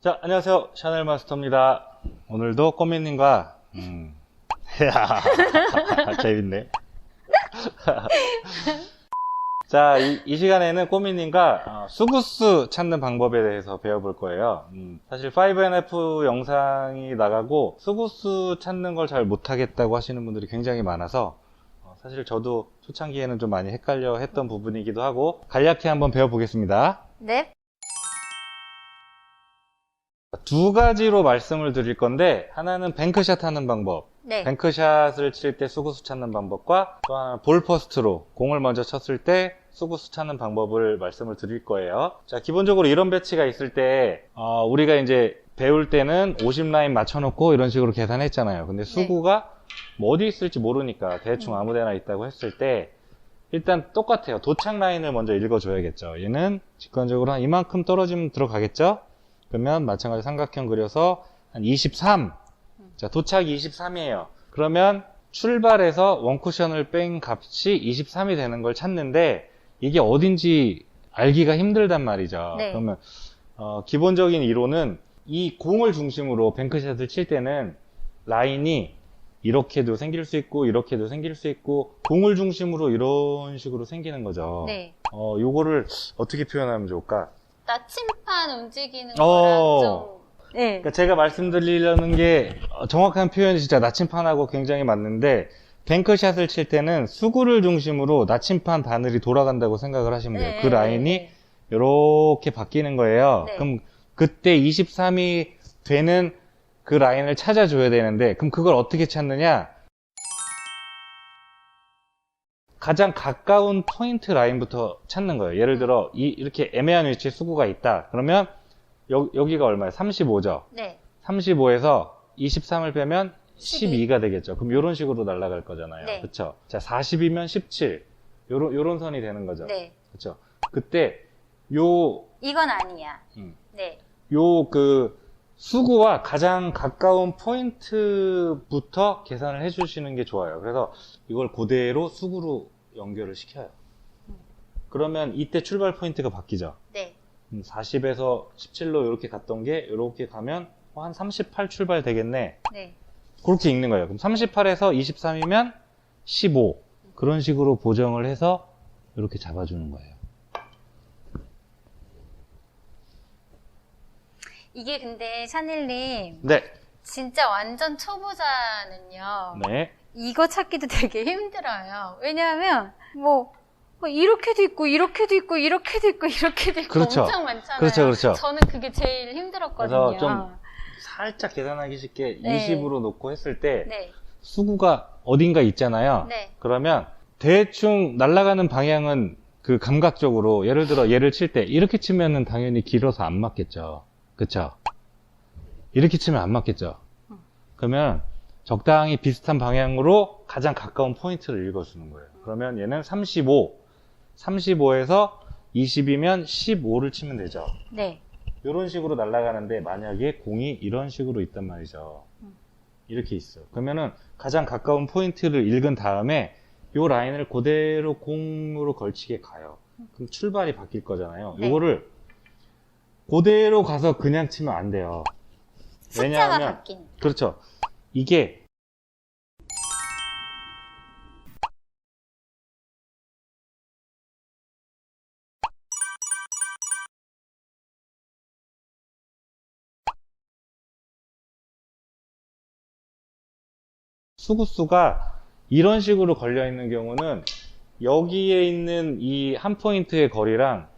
자, 안녕하세요. 샤넬 마스터입니다. 오늘도 꼬미님과 재밌네. 자, 이 시간에는 꼬미님과 수구스 찾는 방법에 대해서 배워볼 거예요. 사실 5NF 영상이 나가고 수구스 찾는 걸 잘 못하겠다고 하시는 분들이 굉장히 많아서 사실 저도 초창기에는 좀 많이 헷갈려 했던 부분이기도 하고 간략히 한번 배워보겠습니다. 네. 두 가지로 말씀을 드릴 건데, 하나는 뱅크샷 하는 방법, 네. 뱅크샷을 칠 때 수구수 찾는 방법과 또 하나는 볼퍼스트로 공을 먼저 쳤을 때 수구수 찾는 방법을 말씀을 드릴 거예요. 자, 기본적으로 이런 배치가 있을 때 우리가 이제 배울 때는 50라인 맞춰놓고 이런 식으로 계산했잖아요. 근데 수구가 뭐 어디 있을지 모르니까 대충 아무 데나 있다고 했을 때 일단 똑같아요. 도착 라인을 먼저 읽어줘야겠죠. 얘는 직관적으로 한 이만큼 떨어지면 들어가겠죠? 그러면 마찬가지 삼각형 그려서 한 23. 자, 도착 23이에요. 그러면 출발해서 원쿠션을 뺀 값이 23이 되는 걸 찾는데 이게 어딘지 알기가 힘들단 말이죠. 네. 그러면 기본적인 이론은 이 공을 중심으로 뱅크샷을 칠 때는 라인이 이렇게도 생길 수 있고 이렇게도 생길 수 있고 공을 중심으로 이런 식으로 생기는 거죠. 네. 요거를 어떻게 표현하면 좋을까? 나침판 움직이는 거랑 좀. 네. 그러니까 제가 말씀드리려는 게 정확한 표현이 진짜 나침판하고 굉장히 맞는데 뱅크샷을 칠 때는 수구를 중심으로 나침판 바늘이 돌아간다고 생각을 하시면 돼요. 네. 그 라인이 이렇게 바뀌는 거예요. 네. 그럼 그때 23이 되는 그 라인을 찾아줘야 되는데 그럼 그걸 어떻게 찾느냐? 가장 가까운 포인트 라인부터 찾는 거예요. 예를 들어 이렇게 애매한 위치에 수구가 있다. 그러면 여기가 얼마예요? 35죠. 네. 35에서 23을 빼면 12가 되겠죠. 그럼 이런 식으로 날아갈 거잖아요. 네. 그렇죠? 자, 40이면 17. 요런 선이 되는 거죠. 네. 그렇죠? 그때 이건 아니야. 네. 그 수구와 가장 가까운 포인트부터 계산을 해주시는 게 좋아요. 그래서 이걸 그대로 수구로 연결을 시켜요. 그러면 이때 출발 포인트가 바뀌죠. 네. 40에서 17로 이렇게 갔던 게 이렇게 가면 한 38 출발 되겠네. 네. 그렇게 읽는 거예요. 그럼 38에서 23이면 15. 그런 식으로 보정을 해서 이렇게 잡아주는 거예요. 이게 근데 샤넬님 네. 진짜 완전 초보자는요. 네. 이거 찾기도 되게 힘들어요. 왜냐하면 뭐 이렇게도 있고 이렇게도 있고 이렇게도 있고 이렇게도 있고 그렇죠. 엄청 많잖아요. 그렇죠, 그렇죠. 저는 그게 제일 힘들었거든요. 그래서 좀 살짝 계산하기 쉽게 네. 20으로 놓고 했을 때 네. 수구가 어딘가 있잖아요. 네. 그러면 대충 날아가는 방향은 그 감각적으로 예를 들어 얘를 칠 때 이렇게 치면은 당연히 길어서 안 맞겠죠. 그쵸? 이렇게 치면 안 맞겠죠. 그러면 적당히 비슷한 방향으로 가장 가까운 포인트를 읽어주는 거예요. 그러면 얘는 35, 35에서 20이면 15를 치면 되죠. 네. 이런 식으로 날아가는데 만약에 공이 이런 식으로 있단 말이죠. 이렇게 있어. 그러면은 가장 가까운 포인트를 읽은 다음에 이 라인을 그대로 공으로 걸치게 가요. 그럼 출발이 바뀔 거잖아요. 네. 이거를 그대로 가서 그냥 치면 안 돼요. 숫자가 바뀐. 그렇죠. 이게 수구수가 이런 식으로 걸려 있는 경우는 여기에 있는 이 한 포인트의 거리랑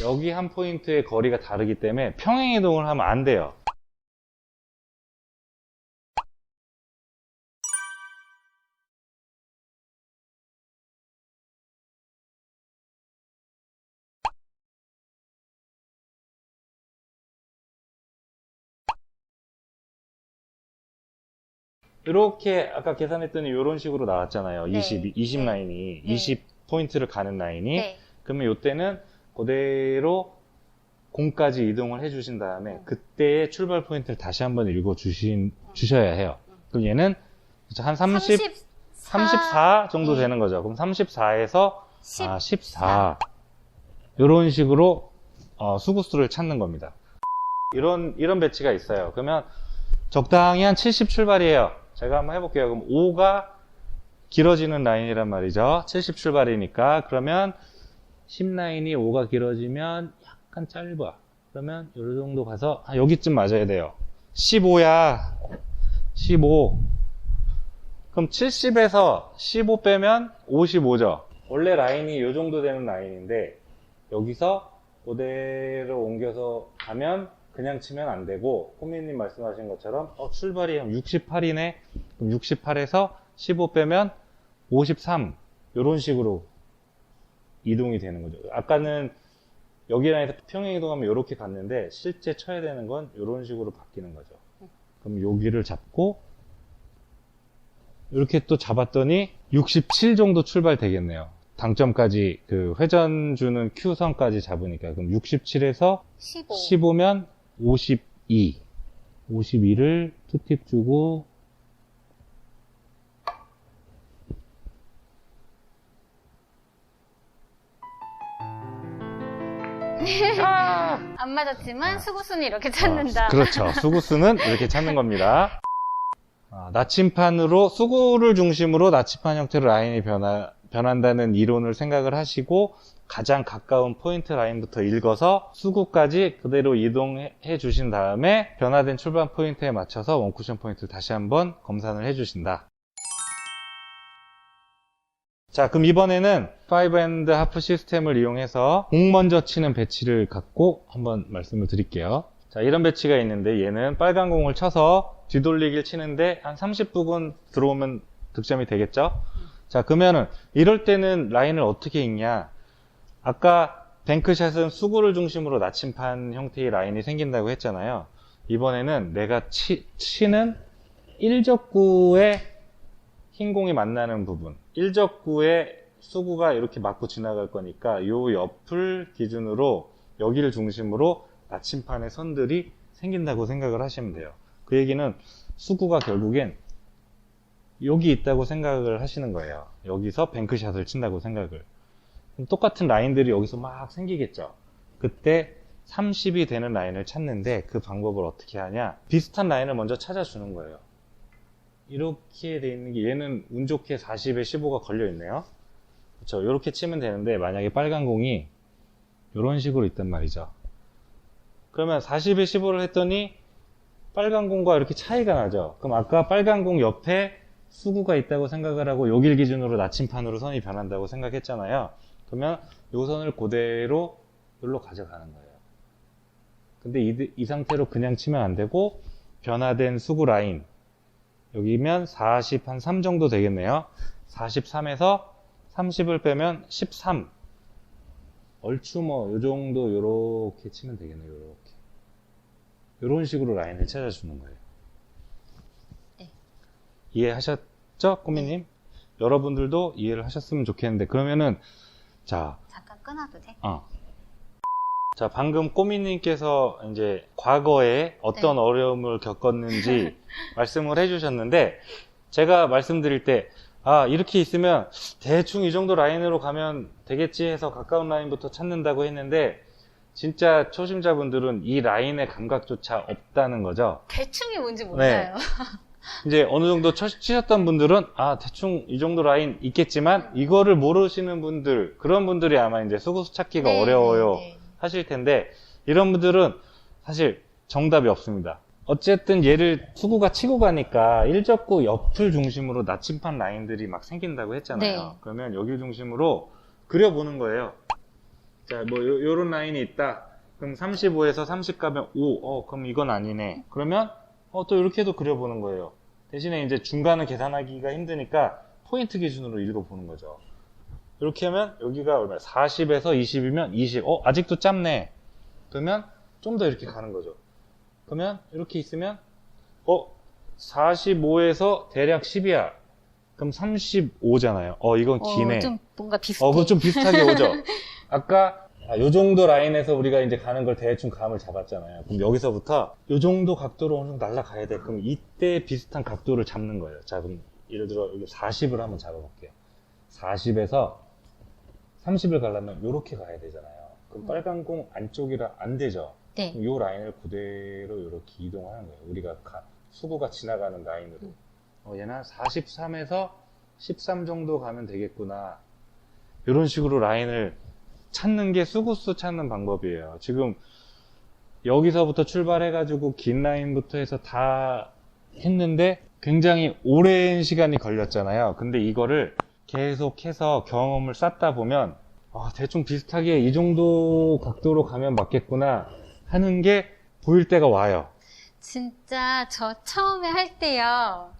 여기 한 포인트의 거리가 다르기 때문에 평행이동을 하면 안 돼요. 이렇게 아까 계산했더니 이런 식으로 나왔잖아요. 네. 20 네. 라인이 네. 20포인트를 가는 라인이 네. 그러면 이때는 그대로 공까지 이동을 해주신 다음에 그때의 출발 포인트를 다시 한번 주셔야 해요. 그럼 얘는 한 34 정도 되는 거죠. 그럼 34에서 14 이런 식으로 수구수를 찾는 겁니다. 이런 배치가 있어요. 그러면 적당히 한 70 출발이에요. 제가 한번 해볼게요. 그럼 5가 길어지는 라인이란 말이죠. 70 출발이니까. 그러면 10 라인이 5가 길어지면 약간 짧아. 그러면 이 정도 가서 여기쯤 맞아야 돼요. 15야. 15. 그럼 70에서 15 빼면 55죠. 원래 라인이 이 정도 되는 라인인데 여기서 그대로 옮겨서 가면 그냥 치면 안 되고 꼬미님 말씀하신 것처럼 출발이 한 68이네. 그럼 68에서 15 빼면 53 이런 식으로 이동이 되는 거죠. 아까는 여기 라인에서 평행 이동하면 이렇게 갔는데 실제 쳐야 되는 건 이런 식으로 바뀌는 거죠. 그럼 여기를 잡고 이렇게 또 잡았더니 67 정도 출발 되겠네요. 당점까지 그 회전 주는 Q선까지 잡으니까. 그럼 67에서 15. 15면 52. 52를 투팁 주고 안 맞았지만 수구순이 이렇게 찾는다. 그렇죠. 수구수는 이렇게 찾는 겁니다. 나침판으로 수구를 중심으로 나침판 형태로 라인이 변한다는 이론을 생각을 하시고 가장 가까운 포인트 라인부터 읽어서 수구까지 그대로 이동해 주신 다음에 변화된 출발 포인트에 맞춰서 원쿠션 포인트를 다시 한번 검산을 해 주신다. 자, 그럼 이번에는 5&1 하프 시스템을 이용해서 공 먼저 치는 배치를 갖고 한번 말씀을 드릴게요. 자, 이런 배치가 있는데 얘는 빨간 공을 쳐서 뒤돌리기를 치는데 한 30부근 들어오면 득점이 되겠죠? 자, 그러면은 이럴 때는 라인을 어떻게 읽냐? 아까 뱅크샷은 수구를 중심으로 나침판 형태의 라인이 생긴다고 했잖아요. 이번에는 내가 치는 1적구에 흰 공이 만나는 부분, 1적구에 수구가 이렇게 맞고 지나갈 거니까 이 옆을 기준으로 여기를 중심으로 나침판의 선들이 생긴다고 생각을 하시면 돼요. 그 얘기는 수구가 결국엔 여기 있다고 생각을 하시는 거예요. 여기서 뱅크샷을 친다고 생각을. 그럼 똑같은 라인들이 여기서 막 생기겠죠. 그때 30이 되는 라인을 찾는데 그 방법을 어떻게 하냐? 비슷한 라인을 먼저 찾아주는 거예요. 이렇게 돼 있는 게 얘는 운 좋게 40에 15가 걸려 있네요. 그렇죠. 이렇게 치면 되는데 만약에 빨간 공이 이런 식으로 있단 말이죠. 그러면 40에 15를 했더니 빨간 공과 이렇게 차이가 나죠. 그럼 아까 빨간 공 옆에 수구가 있다고 생각을 하고 여길 기준으로 나침판으로 선이 변한다고 생각했잖아요. 그러면 이 선을 그대로 여기로 가져가는 거예요. 근데 이 상태로 그냥 치면 안 되고 변화된 수구 라인 여기면 40 한 3 정도 되겠네요. 43에서 30을 빼면 13. 얼추 뭐 요 정도 요렇게 치면 되겠네요. 요렇게. 요런 식으로 라인을 찾아주는 거예요. 네. 이해하셨죠? 꼬미님? 여러분들도 이해를 하셨으면 좋겠는데 그러면은 자 잠깐 끊어도 돼? 자, 방금 꼬미님께서 이제 과거에 어떤 네. 어려움을 겪었는지 말씀을 해주셨는데, 제가 말씀드릴 때, 이렇게 있으면 대충 이 정도 라인으로 가면 되겠지 해서 가까운 라인부터 찾는다고 했는데, 진짜 초심자분들은 이 라인의 감각조차 없다는 거죠. 대충이 뭔지 몰라요. 이제 어느 정도 치셨던 분들은 대충 이 정도 라인 있겠지만 이거를 모르시는 분들, 그런 분들이 아마 이제 수구수 찾기가 네, 어려워요 네. 하실 텐데, 이런 분들은 사실 정답이 없습니다. 어쨌든 얘를 수구가 치고 가니까 1적구 옆을 중심으로 나침판 라인들이 막 생긴다고 했잖아요. 네. 그러면 여기 중심으로 그려보는 거예요. 자, 뭐 요런 라인이 있다. 그럼 35에서 30 가면 5. 그럼 이건 아니네. 그러면 또 이렇게도 그려보는 거예요. 대신에 이제 중간을 계산하기가 힘드니까 포인트 기준으로 읽어보는 거죠. 이렇게 하면 여기가 얼마야? 40에서 20이면 20. 아직도 짧네. 그러면 좀 더 이렇게 가는 거죠. 그러면 이렇게 있으면 45에서 대략 10이야. 그럼 35잖아요. 이건 기네. 좀 뭔가 비슷해. 그거 좀 비슷하게 오죠. 아까 요 정도 라인에서 우리가 이제 가는 걸 대충 감을 잡았잖아요. 그럼 여기서부터 요 정도 각도로 어느 정도 날아가야 돼. 그럼 이때 비슷한 각도를 잡는 거예요. 자, 그럼 예를 들어 여기 40을 한번 잡아볼게요. 40에서 30을 가려면 요렇게 가야 되잖아요. 그럼 빨간 공 안쪽이라 안 되죠. 네. 이 라인을 그대로 이렇게 이동하는 거예요. 우리가 수구가 지나가는 라인으로. 얘는 43에서 13 정도 가면 되겠구나. 이런 식으로 라인을 찾는 게 수구수 찾는 방법이에요. 지금 여기서부터 출발해가지고 긴 라인부터 해서 다 했는데 굉장히 오랜 시간이 걸렸잖아요. 근데 이거를 계속해서 경험을 쌓다 보면 대충 비슷하게 이 정도 각도로 가면 맞겠구나 하는 게 보일 때가 와요. 진짜 저 처음에 할 때요.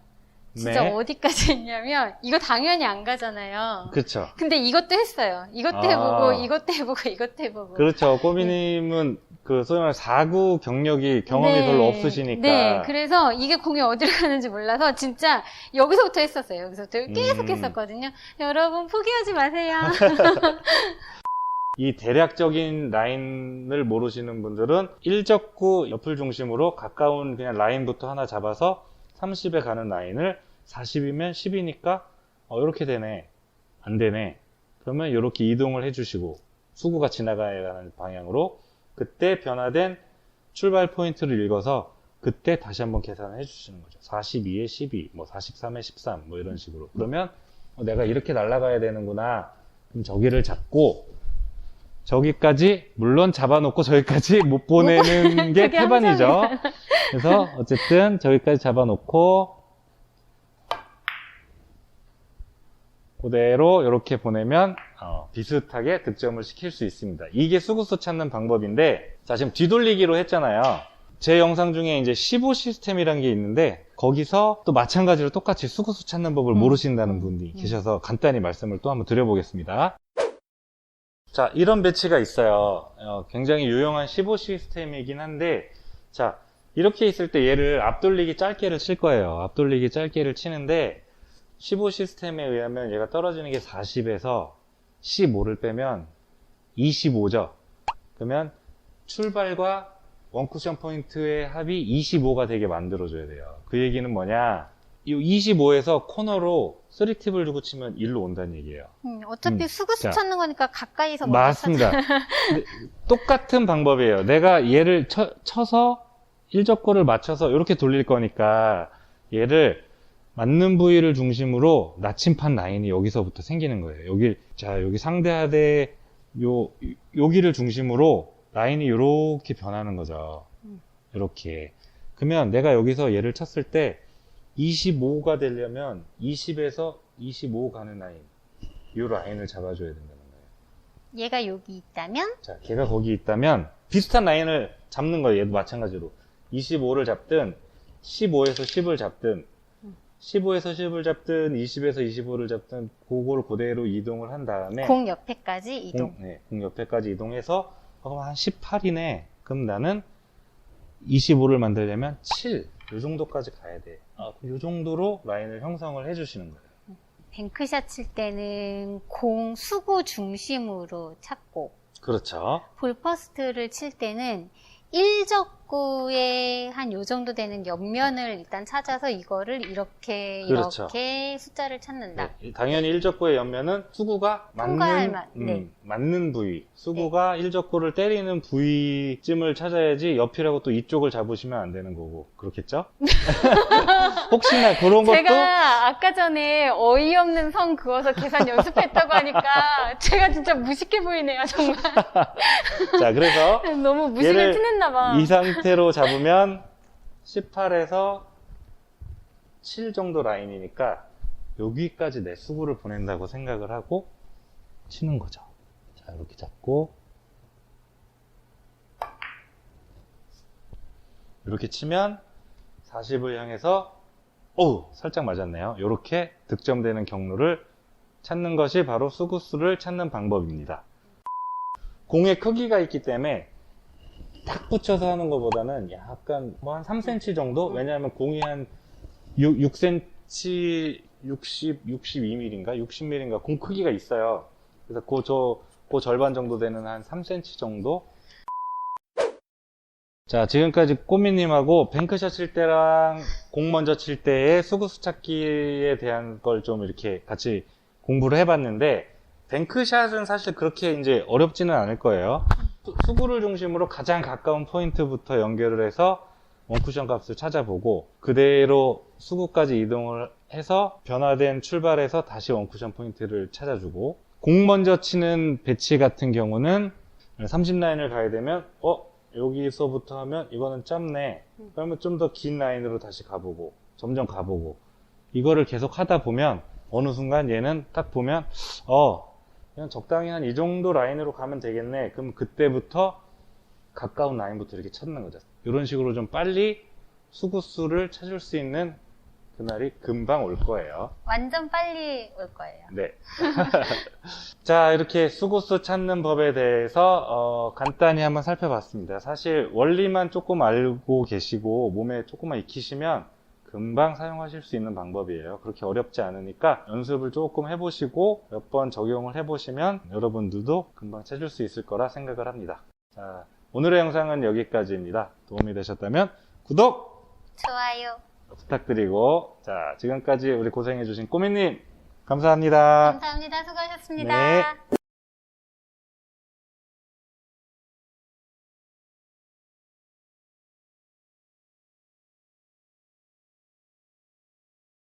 진짜 네. 어디까지 했냐면 이거 당연히 안 가잖아요. 그렇죠. 근데 이것도 했어요. 이것도 해보고 이것도 해보고 이것도 해보고. 그렇죠. 꼬미님은 그 소위 말하는 사구 경력이 경험이 네. 별로 없으시니까. 네. 그래서 이게 공이 어디로 가는지 몰라서 진짜 여기서부터 했었어요. 여기서부터 계속 했었거든요. 여러분 포기하지 마세요. 이 대략적인 라인을 모르시는 분들은 일적구 옆을 중심으로 가까운 그냥 라인부터 하나 잡아서 30에 가는 라인을 40이면 10이니까 이렇게 되네, 안 되네, 그러면 이렇게 이동을 해주시고 수구가 지나가야 하는 방향으로 그때 변화된 출발 포인트를 읽어서 그때 다시 한번 계산을 해주시는 거죠. 42에 12, 뭐 43에 13, 뭐 이런 식으로. 그러면 내가 이렇게 날아가야 되는구나. 그럼 저기를 잡고 저기까지 물론 잡아놓고 저기까지 못 보내는 게 그게 태반이죠. 그래서 어쨌든 저기까지 잡아놓고 그대로 이렇게 보내면 비슷하게 득점을 시킬 수 있습니다. 이게 수구수 찾는 방법인데, 자 지금 뒤돌리기로 했잖아요. 제 영상 중에 이제 15 시스템이라는 게 있는데 거기서 또 마찬가지로 똑같이 수구수 찾는 법을 모르신다는 분이 계셔서 간단히 말씀을 또 한번 드려보겠습니다. 자, 이런 배치가 있어요. 굉장히 유용한 15 시스템이긴 한데, 자, 이렇게 있을 때 얘를 앞돌리기 짧게를 칠 거예요. 앞돌리기 짧게를 치는데, 15 시스템에 의하면 얘가 떨어지는 게 40에서 15를 빼면 25죠. 그러면 출발과 원쿠션 포인트의 합이 25가 되게 만들어줘야 돼요. 그 얘기는 뭐냐? 이 25에서 코너로 3팁을 주고 치면 1로 온다는 얘기예요. 어차피 수구수 자, 찾는 거니까 가까이서 먼저 맞습니다. 근데 똑같은 방법이에요. 내가 얘를 쳐서 일적구를 맞춰서 이렇게 돌릴 거니까 얘를 맞는 부위를 중심으로 나침판 라인이 여기서부터 생기는 거예요. 여기 상대하되 여기를 중심으로 라인이 이렇게 변하는 거죠. 이렇게. 그러면 내가 여기서 얘를 쳤을 때 25가 되려면 20에서 25 가는 라인, 이 라인을 잡아줘야 된다는 거예요. 얘가 여기 있다면? 자, 걔가 거기 있다면 비슷한 라인을 잡는 거예요. 얘도 마찬가지로 25를 잡든 15에서 10을 잡든 15에서 10을 잡든 20에서 25를 잡든 그거를 그대로 이동을 한 다음에 공 옆에까지 이동. 공 옆에까지 이동해서 한 18이네. 그럼 나는 25를 만들려면 7, 이 정도까지 가야 돼. 이 정도로 라인을 형성을 해주시는 거예요. 뱅크샷 칠 때는 공 수구 중심으로 찾고, 그렇죠. 볼퍼스트를 칠 때는 일적구에 한 요 정도 되는 옆면을 일단 찾아서 이거를 이렇게 그렇죠. 이렇게 숫자를 찾는다. 네, 당연히 일적구의 옆면은 수구가 네. 맞는 부위, 수구가 일적구를 때리는 부위쯤을 찾아야지 옆이라고 또 이쪽을 잡으시면 안 되는 거고, 그렇겠죠? 혹시나 그런 것도 제가 아까 전에 어이없는 선 그어서 계산 연습했다고 하니까 제가 진짜 무식해 보이네요, 정말. 자, 그래서 너무 무식을 티냈나 봐. 이 상태로 잡으면 18에서 7 정도 라인이니까 여기까지 내 수구를 보낸다고 생각을 하고 치는 거죠. 자, 이렇게 잡고 이렇게 치면 40을 향해서 살짝 맞았네요. 이렇게 득점되는 경로를 찾는 것이 바로 수구수를 찾는 방법입니다. 공의 크기가 있기 때문에 딱 붙여서 하는 것보다는 약간 뭐 한 3cm 정도? 왜냐하면 공이 한 6cm, 62mm인가? 60mm인가? 공 크기가 있어요. 그래서 그 절반 정도 되는 한 3cm 정도? 자, 지금까지 꼬미님하고 뱅크샷 칠 때랑 공 먼저 칠 때의 수구수 찾기에 대한 걸 좀 이렇게 같이 공부를 해봤는데, 뱅크샷은 사실 그렇게 이제 어렵지는 않을 거예요. 수구를 중심으로 가장 가까운 포인트부터 연결을 해서 원쿠션 값을 찾아보고 그대로 수구까지 이동을 해서 변화된 출발에서 다시 원쿠션 포인트를 찾아주고, 공 먼저 치는 배치 같은 경우는 30라인을 가야 되면 여기서부터 하면 이거는 짧네, 그러면 좀 더 긴 라인으로 다시 가보고 점점 가보고, 이거를 계속 하다 보면 어느 순간 얘는 딱 보면 그냥 적당히 한 이 정도 라인으로 가면 되겠네. 그럼 그때부터 가까운 라인부터 이렇게 찾는 거죠. 이런 식으로 좀 빨리 수구수를 찾을 수 있는 그날이 금방 올 거예요. 완전 빨리 올 거예요. 네. 자, 이렇게 수구수 찾는 법에 대해서 간단히 한번 살펴봤습니다. 사실 원리만 조금 알고 계시고 몸에 조금만 익히시면 금방 사용하실 수 있는 방법이에요. 그렇게 어렵지 않으니까 연습을 조금 해보시고 몇 번 적용을 해보시면 여러분들도 금방 찾을 수 있을 거라 생각을 합니다. 자, 오늘의 영상은 여기까지입니다. 도움이 되셨다면 구독! 좋아요. 부탁드리고, 자, 지금까지 우리 고생해주신 꼬미님 감사합니다. 감사합니다. 수고하셨습니다. 네.